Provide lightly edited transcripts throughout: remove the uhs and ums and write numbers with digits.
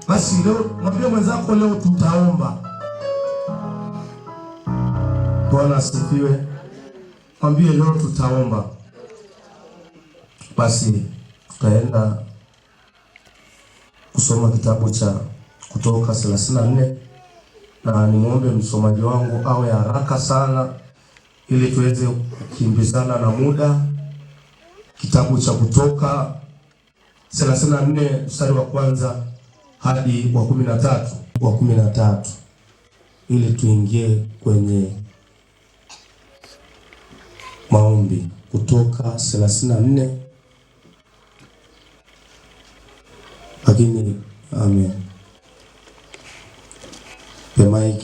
Basi leo mwambie mwenzako, leo tutaomba. Bwana asifiwe. Mwambie leo tutaomba. Basi tutaenda kusoma kitabu cha Kutoka 34 na nimuombe msomaji wangu awe haraka sana ili tuweze kukimbizana na muda. Kitabu cha Kutoka 34 mstari wa kwanza hadi wa 13 ili tuingie kwenye maombi. Kutoka 34. Lakini amen. The mic.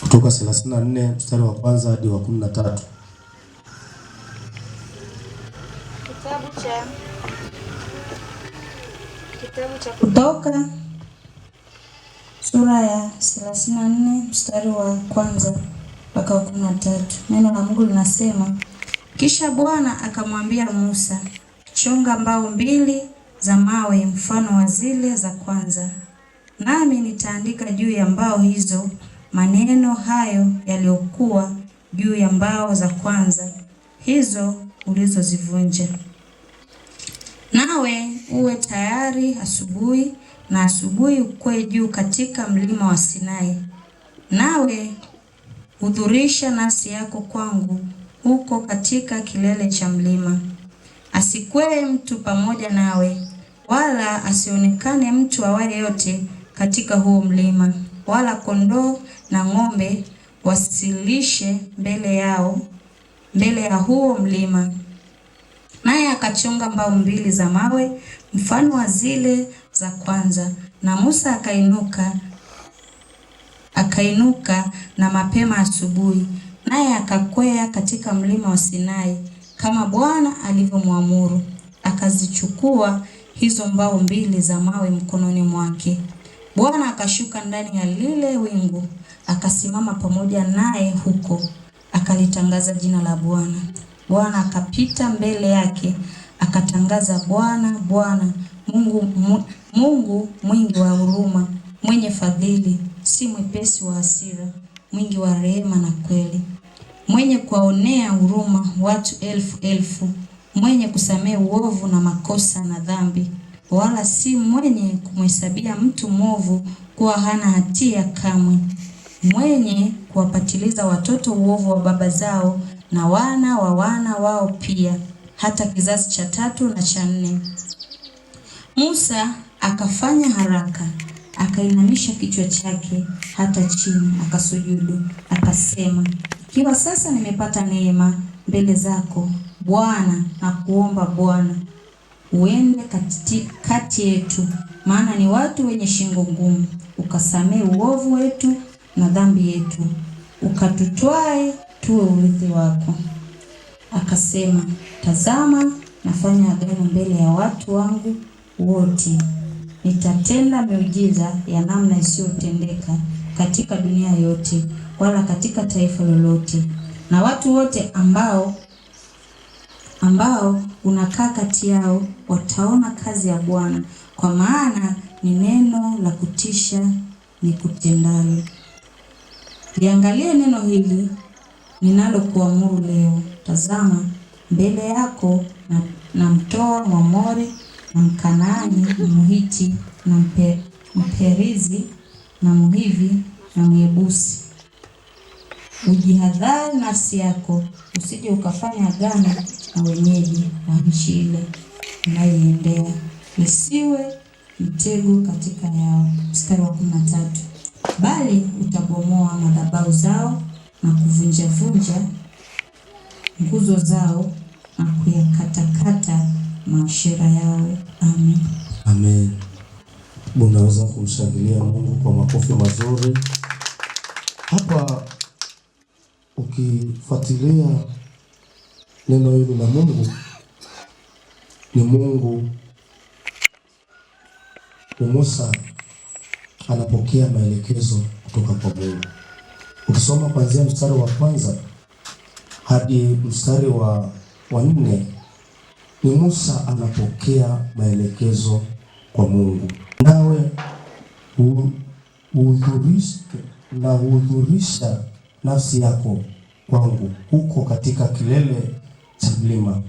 Kutoka 34 mstari wa kwanza hadi wa 13. Kitabu cha Kutoka sura ya 34 mstari wa kwanza mpaka wa 13. Neno la Mungu linasema, kisha Bwana akamwambia Musa, chonga mbao 2 za mawe mfano wa zile za kwanza, nami nitaandika juu ya mbao hizo maneno hayo yaliyokuwa juu ya mbao za kwanza hizo ulizozivunja. Nawe uwe tayari asubuhi, na asubuhi ukwe juu katika mlima wa Sinai. Nawe hudhurisha nafsi yako kwangu huko katika kilele cha mlima. Asikwee mtu pamoja nawe, wala asionekane mtu awaye yote katika huo mlima, wala kondoo na ng'ombe wasilishe mbele ya huo mlima. Naye akachonga mbao 2 za mawe mfano wa zile za kwanza, na Musa akainuka na mapema asubuhi, naye akakwea katika mlima wa Sinai kama Bwana alivyomwamuru. Akazichukua hizo mbao 2 za mawe mkononi mwake. Bwana akashuka ndani ya lile wingu, akasimama pamoja naye huko, akalitangaza jina la Bwana. Bwana akapita mbele yake, akatangaza, Bwana, Bwana, Mungu mwingi wa huruma, mwenye fadhili, si mwepesi wa hasira, mwingi wa rehema na kweli, mwenye kuwaonea huruma watu 1000, mwenye kusamehe uovu na makosa na dhambi, wala si mwenye kumhesabia mtu mwovu kuwa hana hatia kamwe, mwenye kuwapatiliza watoto uovu wa baba zao na wana wa wana wao pia, hata kizazi cha 3 na cha 4. Musa akafanya haraka, akainamisha kichwa chake hata chini, akasujudu, akasema, ikiwa sasa nimepata neema mbele zako Bwana, na kuomba Bwana uende kati yetu, maana ni watu wenye shingo ngumu, ukasamehe uovu wetu na dhambi yetu, ukatutwae tuwe urithi wako. Akasema, tazama, nafanya agano mbele ya watu wangu wote. Nitatenda miujiza ya namna isiyotendeka katika dunia yote, wala katika taifa lolote. Na watu wote ambao unakaa kati yao wataona kazi ya Bwana, kwa maana ni neno la kutisha nikutendalo. Liangalie neno hili ninalokuamuru leo. Tazama, mbele yako na mtoa Mwamori na Mkanaani na Mhiti na Mperizi na Mhivi na Myebusi. Ujihadhari nafsi yako, usije ukafanya agano na wenyeji wa nchi ile unayoiendea, lisiwe mtego katika yao. Mstari wa 13. Bali utabomoa madhabahu zao na kuvunja nguzo zao na kuyakatakata maashera yao. Amen. Amen. Unaweza kumshangilia Mungu kwa makofi mazuri. Hapa ukifuatilia neno hili la Mungu, ni Mungu, Musa anapokea maelekezo kutoka kwa Mungu. Ukisoma kuanzia mstari wa kwanza hadi mstari wa 4, ni Musa anapokea maelekezo kwa Mungu. Nawe uhudhurisha nafsi yako kwangu huko katika kilele cha mlima.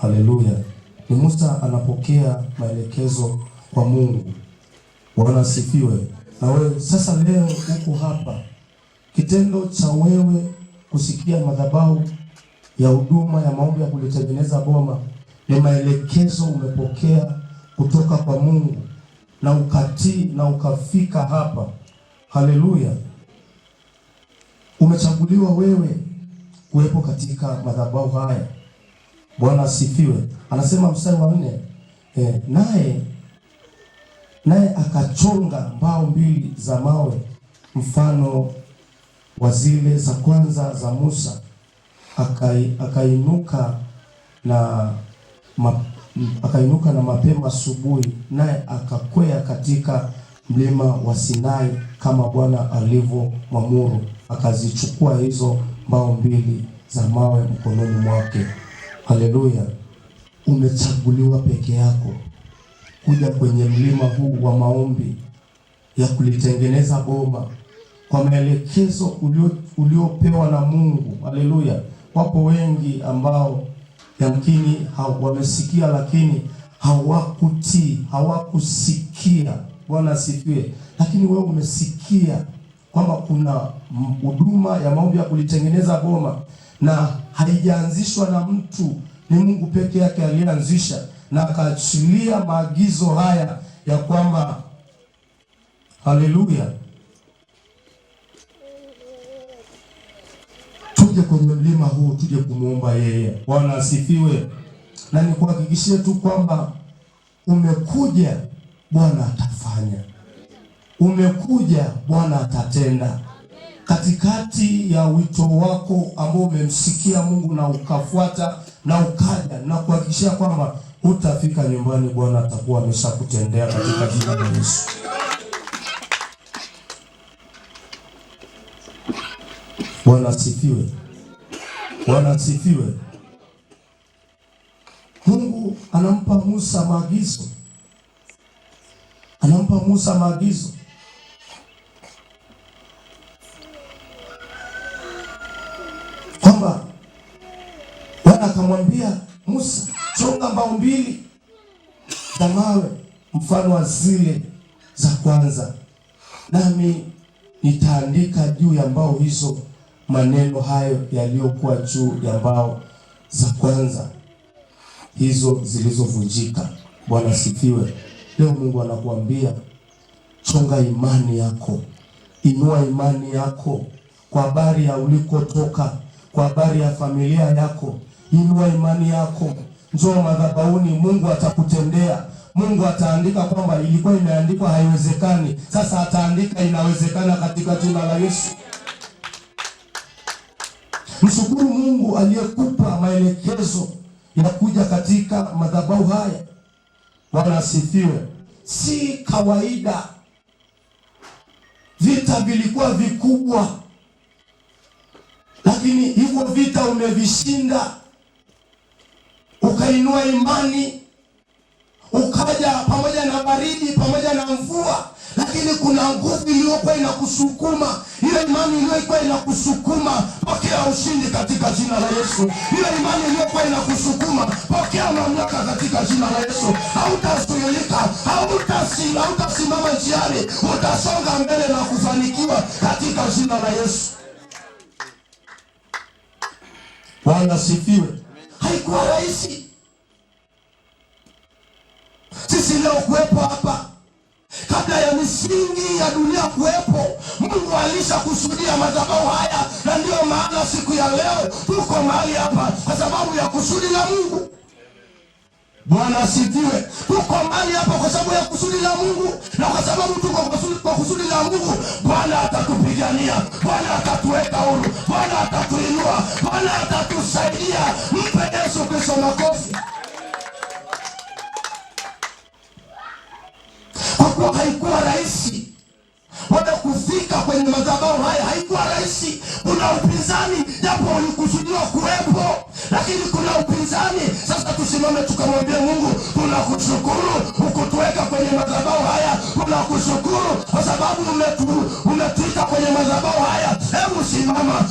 Haleluya. Ni Musa anapokea maelekezo kwa Mungu. Bwana asifiwe. Na wewe sasa leo uko hapa. Kitendo cha wewe kusikia madhabahu ya huduma ya maombi ya kulitengeneza boma ni maelekezo umepokea kutoka kwa Mungu na ukatii na ukafika hapa. Haleluya. Umechaguliwa wewe kuwepo katika madhabahu haya. Bwana asifiwe. Anasema mstari wa 4, naye akachonga mbao 2 za mawe mfano wa zile za kwanza za Musa, akainuka na mapema asubuhi, naye akakwea katika mlima wa Sinai kama Bwana alivyomwamuru, akazichukua hizo mbao 2 za mawe mkononi mwake. Haleluya. Umechaguliwa peke yako kuja kwenye mlima huu wa maombi ya kulitengeneza boma kwa maelekezo uliopewa na Mungu. Haleluya. Wapo wengi ambao yamkini wamesikia lakini hawakutii, hawakusikia. Bwana asifiwe. Lakini wewe umesikia kwamba kuna huduma ya maombi ya kulitengeneza boma na haijaanzishwa na mtu, ni Mungu peke yake aliyeanzisha na akaachilia maagizo haya ya kwamba haleluya, tuje kwenye mlima huu, tuje kumuomba yeye. Bwana asifiwe. Na nikuhakikishie tu kwamba umekuja, Bwana atafanya. Umekuja, Bwana atatenda. Katikati ya wito wako ambao umemsikia Mungu na ukafuata na ukaja, na kuhakikishia kwamba utafika nyumbani, Bwana atakuwa ameshakutendea katika jina la Yesu. Bwana asifiwe. Bwana asifiwe. Mungu anampa Musa maagizo. Anampa Musa maagizo. Kwamba Bwana akamwambia Musa, chonga mbao 2 za mawe mfano wa zile za kwanza, nami nitaandika juu ya mbao hizo maneno hayo yaliyokuwa juu ya mbao za kwanza hizo zilizovunjika. Bwana sifiwe. Leo Mungu anakuambia chonga imani yako, inua imani yako kwa habari ya ulikotoka, kwa habari ya familia yako. Inua imani yako, njoo madhabahuni, Mungu atakutendea. Mungu ataandika kwamba ilikuwa imeandikwa haiwezekani, sasa ataandika inawezekana katika jina la Yesu. Mshukuru Mungu aliyekupa maelekezo ya kuja katika madhabahu haya. Bwana asifiwe. Si kawaida. Vita vilikuwa vikubwa, lakini hivyo vita umevishinda. Ukainua imani, ukaja pamoja na baridi, pamoja na mvua, lakini kuna nguvu iliyokuwa inakusukuma. Ile imani iliyokuwa inakusukuma, pokea ushindi katika jina la Yesu. Ile imani iliyokuwa inakusukuma, pokea mamlaka katika jina la Yesu. Hautazuilika, hautasimama njiani, utasonga mbele na kufanikiwa katika jina la Yesu. Bwana sifiwe. Haikuwa rahisi sisi leo kuwepo hapa. Kabla ya misingi ya dunia kuwepo, Mungu alishakusudia madhabahu haya, na ndio maana siku ya leo tuko mahali hapa kwa sababu ya kusudi la Mungu. Bwana asifiwe. Tuko mahali hapa kwa sababu ya kusudi la Mungu, na kwa sababu tuko kwa kusudi la Mungu, Bwana atatupigania, Bwana atatuweka huru, Bwana atatuinua, Bwana atatusaidia. Mpe Yesu Kristo makofi. Kwa kuwa haikuwa rahisi wala kufika kwenye madhabahu haya, haikuwa rahisi. Kuna upinzani, japo ulikusudiwa kuwepo, lakini kuna upinzani. Sasa tusimame tukamwambia Mungu, tunakushukuru ukutuweka kwenye madhabahu haya, tunakushukuru kwa sababu umetuita kwenye madhabahu haya. Hebu simama.